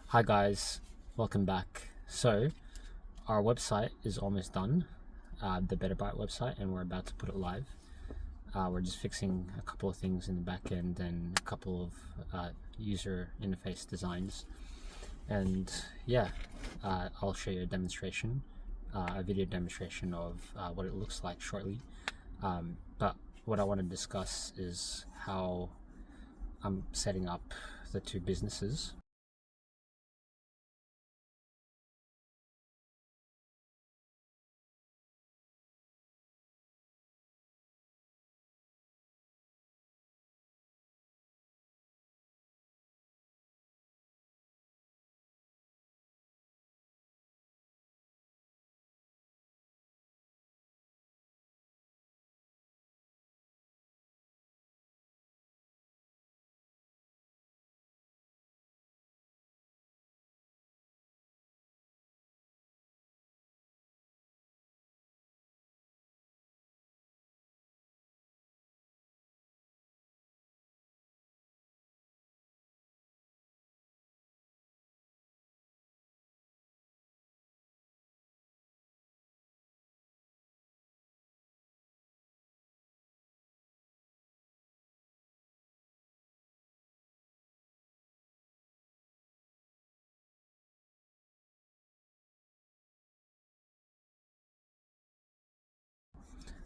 Hi guys, welcome back. So our website is almost done, the Better Byte website, and we're about to put it live. We're just fixing a couple of things in the back end and a couple of user interface designs. And yeah, I'll show you a demonstration, a video demonstration of what it looks like shortly. But what I want to discuss is how I'm setting up the two businesses.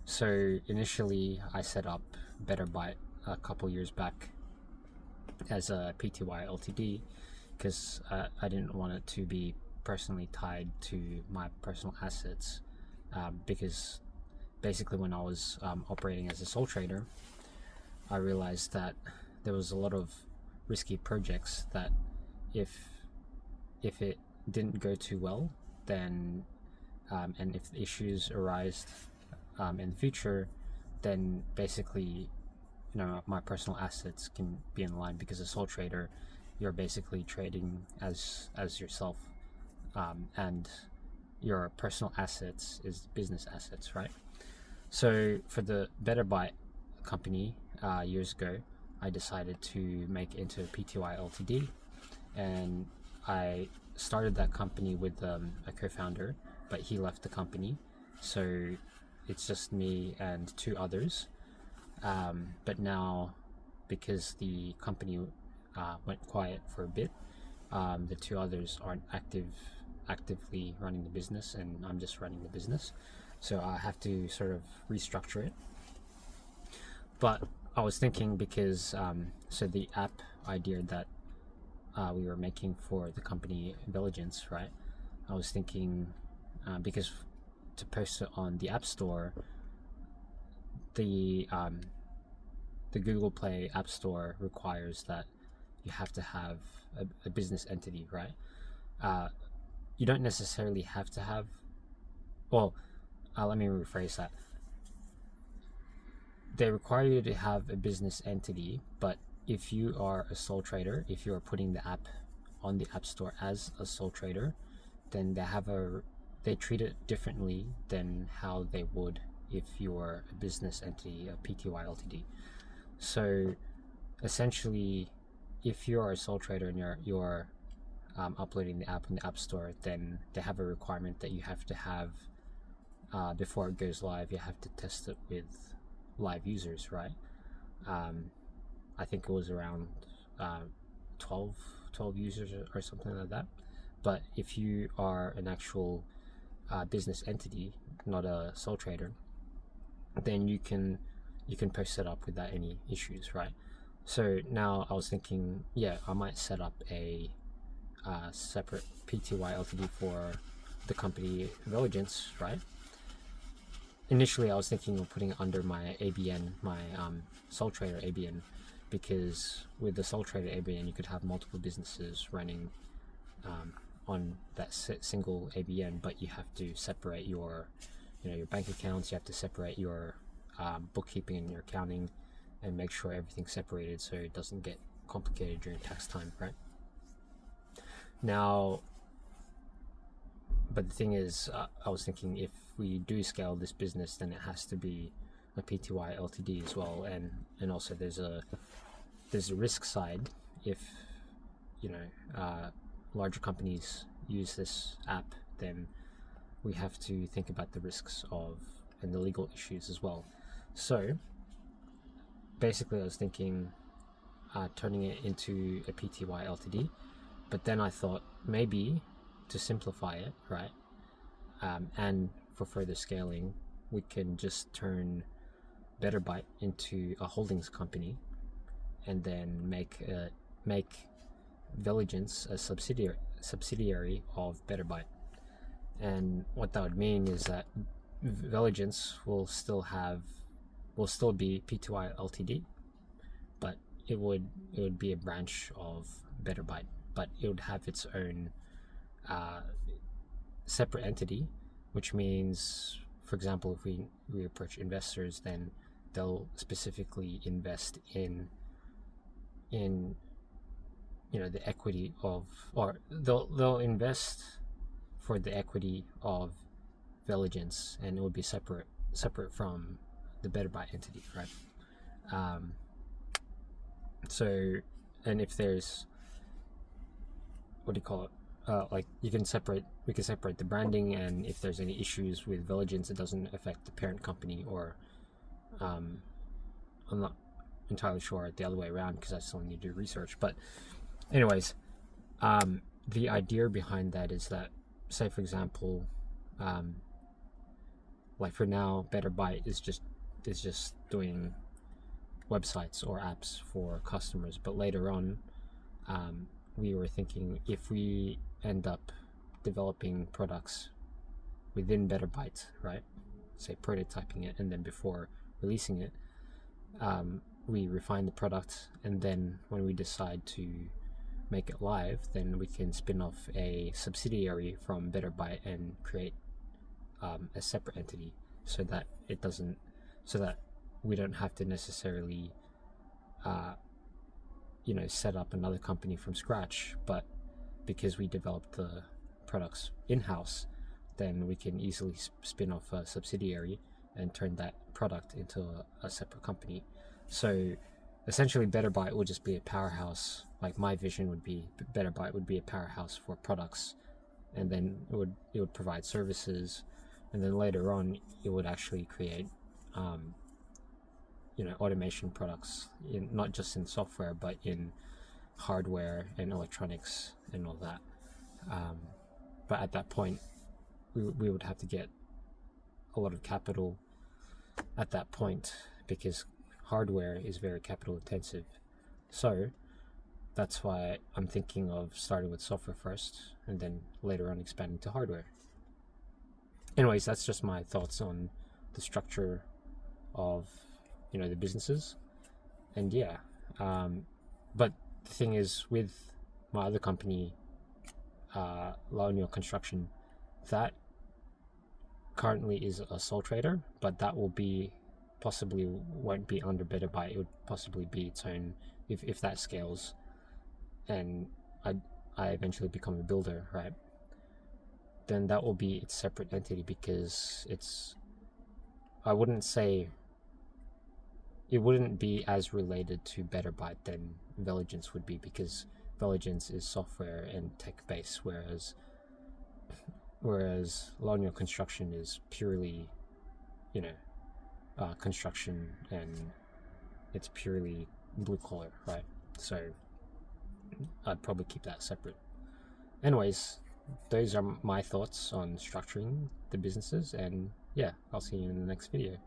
So initially I set up Better Byte a couple years back as a PTY Ltd because I didn't want it to be personally tied to my personal assets, because basically when I was operating as a sole trader, I realized that there was a lot of risky projects that if it didn't go too well, then and if issues arise in the future, then basically my personal assets can be in line, because as a sole trader you're basically trading as yourself, and your personal assets is business assets, right? So for the Better Byte company, years ago I decided to make it into a PTY Ltd, and I started that company with a co-founder, but he left the company, so it's just me and two others. But now, because the company went quiet for a bit, the two others aren't actively running the business, and I'm just running the business, so I have to sort of restructure it. But I was thinking, because so the app idea that we were making for the company Veligence, right? I was thinking, because to post it on the App Store, the Google Play App Store requires that you have to have a business entity, right? You don't necessarily have to have, well, let me rephrase that. They require you to have a business entity, but if you are a sole trader, if you're putting the app on the App Store as a sole trader, then they treat it differently than how they would if you're a business entity, a PTY Ltd. So essentially, if you're a sole trader and you're uploading the app in the App Store, then they have a requirement that you have to have, before it goes live, you have to test it with live users, right? I think it was around 12 users or something like that. But if you are an actual business entity, not a sole trader, then you can post it up without any issues, right? So now I was thinking, yeah, I might set up a separate PTY Ltd for the company Veligence, right? Initially I was thinking of putting it under my ABN, my sole trader ABN, because with the sole trader ABN you could have multiple businesses running on that single ABN, but you have to separate your your bank accounts, you have to separate your bookkeeping and your accounting, and make sure everything's separated so it doesn't get complicated during tax time, right? Now, but the thing is, I was thinking, if we do scale this business, then it has to be a PTY Ltd as well, and also there's a risk side. If larger companies use this app, then we have to think about the risks of and the legal issues as well. So basically I was thinking turning it into a PTY Ltd, but then I thought maybe to simplify it, right, and for further scaling, we can just turn Better Byte into a holdings company, and then make Veligence a subsidiary of Better Byte. And what that would mean is that Veligence will still be P2I Ltd, but it would be a branch of Better Byte, but it would have its own separate entity, which means, for example, if we approach investors, then they'll specifically invest in the equity of, or they'll invest for the equity of Veligence, and it would be separate from the Better Byte entity, right? So, and if there's, what do you call it? Like we can separate the branding, and if there's any issues with Veligence, it doesn't affect the parent company, or I'm not entirely sure the other way around because I still need to do research. But anyways, the idea behind that is that, say for example, like for now, Better Byte is just doing websites or apps for customers, but later on, we were thinking if we end up developing products within Better Byte, right? Say prototyping it, and then before releasing it, we refine the product, and then when we decide to make it live, then we can spin off a subsidiary from Better Byte and create a separate entity, so that we don't have to necessarily set up another company from scratch, but because we developed the products in-house, then we can easily spin off a subsidiary and turn that product into a separate company. So essentially Better Byte would just be a powerhouse. Like my vision would be Better Byte would be a powerhouse for products, and then it would provide services, and then later on it would actually create automation products, not just in software but in hardware and electronics and all that. But at that point we would have to get a lot of capital at that point, because hardware is very capital intensive. So that's why I'm thinking of starting with software first, and then later on expanding to hardware. Anyways, that's just my thoughts on the structure of the businesses. And yeah, but the thing is, with my other company, Laonio Construction, that currently is a sole trader, but that will be possibly won't be under Better Byte. It would possibly be its own if that scales, and I eventually become a builder, right? Then that will be its separate entity, because I wouldn't say it wouldn't be as related to Better Byte than Veligence would be, because Veligence is software and tech based, whereas Laonio Construction is purely construction, and it's purely blue collar, right? So I'd probably keep that separate. Anyways, those are my thoughts on structuring the businesses, and yeah, I'll see you in the next video.